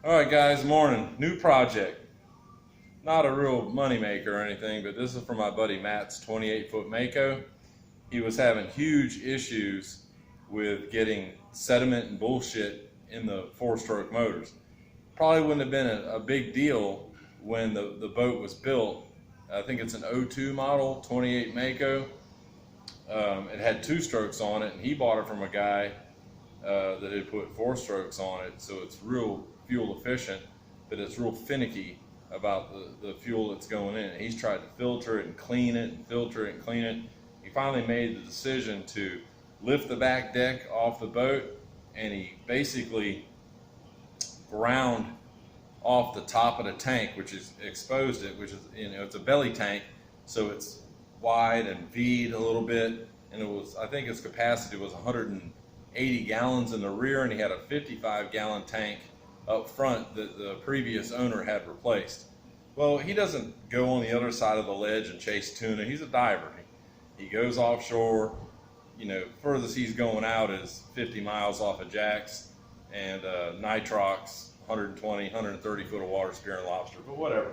Alright guys, morning. New project. Not a real money maker or anything, but this is for my buddy Matt's 28-foot mako. He was having huge issues with getting sediment and bullshit in the 4-stroke motors. Probably wouldn't have been a big deal when the boat was built. I think it's an 02 model, 28 mako. It had 2 strokes on it, and he bought it from a guy that had put 4 strokes on it, so it's real fuel efficient, but it's real finicky about the fuel that's going in. And he's tried to filter it and clean it and filter it and clean it. He finally made the decision to lift the back deck off the boat, and he basically ground off the top of the tank, which is exposed it, which is, it's a belly tank, so it's wide and V'd a little bit, and it was, I think its capacity was 180 gallons in the rear, and he had a 55-gallon tank up front that the previous owner had replaced. Well, he doesn't go on the other side of the ledge and chase tuna. He's a diver. He goes offshore. Furthest he's going out is 50 miles off of jacks and nitrox, 120, 130 foot of water spearing lobster, but whatever.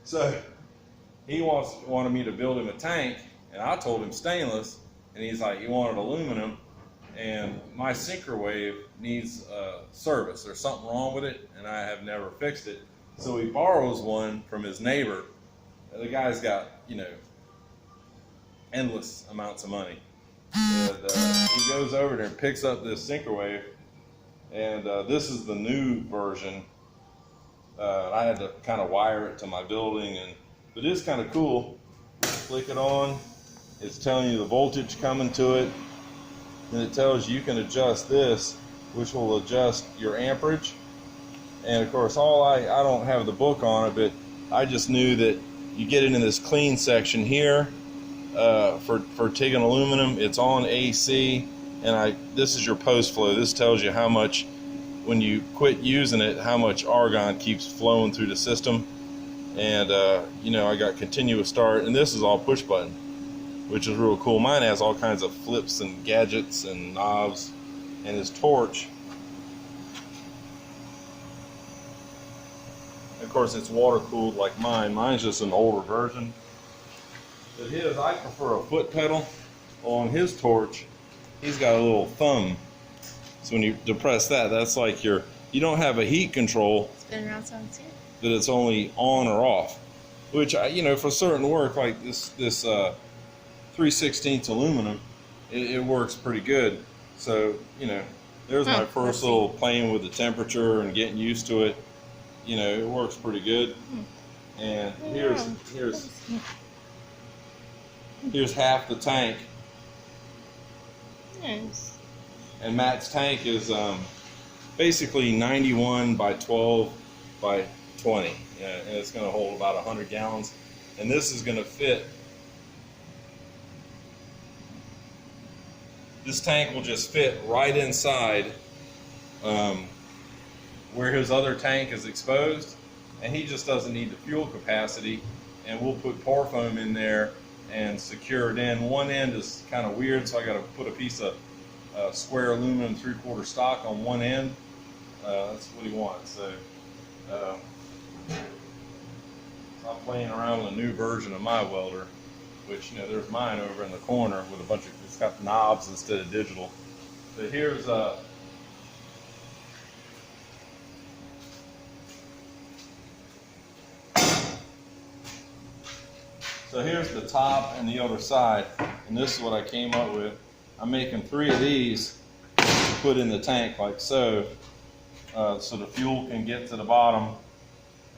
So he wanted me to build him a tank, and I told him stainless, and he's like, he wanted aluminum, and my sinker wave needs service. There's something wrong with it, and I have never fixed it. So he borrows one from his neighbor. The guy's got, endless amounts of money. And he goes over there and picks up this sinker wave, and this is the new version. I had to kind of wire it to my building, but it's kind of cool. Click it on, it's telling you the voltage coming to it, and it tells you can adjust this, which will adjust your amperage. And of course, I don't have the book on it, but I just knew that you get into this clean section here for TIG and aluminum. It's on AC, and this is your post flow. This tells you how much, when you quit using it, how much argon keeps flowing through the system. And I got continuous start, and this is all push button, which is real cool. Mine has all kinds of flips and gadgets and knobs, and his torch, of course, it's water cooled like mine. Mine's just an older version. But his, I prefer a foot pedal. On his torch, he's got a little thumb. So when you depress that, that's like you don't have a heat control. It's been around so too. But it's only on or off. Which, for certain work like this 3/16 aluminum, it works pretty good. So, there's my first little playing with the temperature and getting used to it. It works pretty good. And here's half the tank. Nice. And Matt's tank is basically 91 by 12 by 20. And it's going to hold about 100 gallons. And this is going to fit. This tank will just fit right inside where his other tank is exposed, and he just doesn't need the fuel capacity, and we'll put pour foam in there and secure it in. One end is kind of weird, so I got to put a piece of square aluminum 3/4 stock on one end. That's what he wants. So I'm playing around with a new version of my welder, which there's mine over in the corner with a bunch of, it's got knobs instead of digital. So here's the top and the other side, and this is what I came up with. I'm making 3 of these to put in the tank like so, so the fuel can get to the bottom,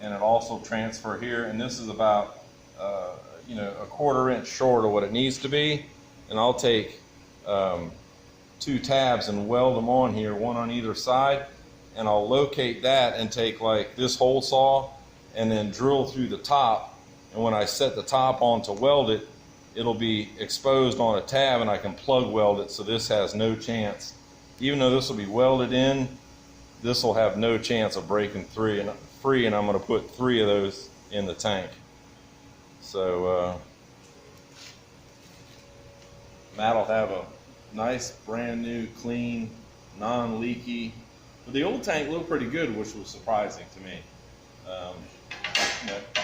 and it also transfer here. And this is about a 1/4 inch short of what it needs to be. And I'll take 2 tabs and weld them on here, one on either side, and I'll locate that and take like this hole saw and then drill through the top. And when I set the top on to weld it, it'll be exposed on a tab, and I can plug weld it, so this has no chance. Even though this will be welded in, this will have no chance of breaking free, and I'm going to put 3 of those in the tank. So Matt will have a nice brand new clean non-leaky But the old tank looked pretty good, which was surprising to me. But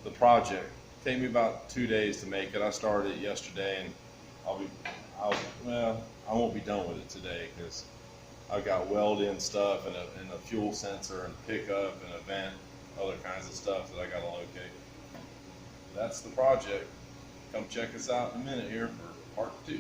the project take me about 2 days to make it. I started it yesterday, and I won't be done with it today because I've got weld-in stuff and a fuel sensor and pickup and a vent, other kinds of stuff that I got to locate. That's the project. Come check us out in a minute here for part 2.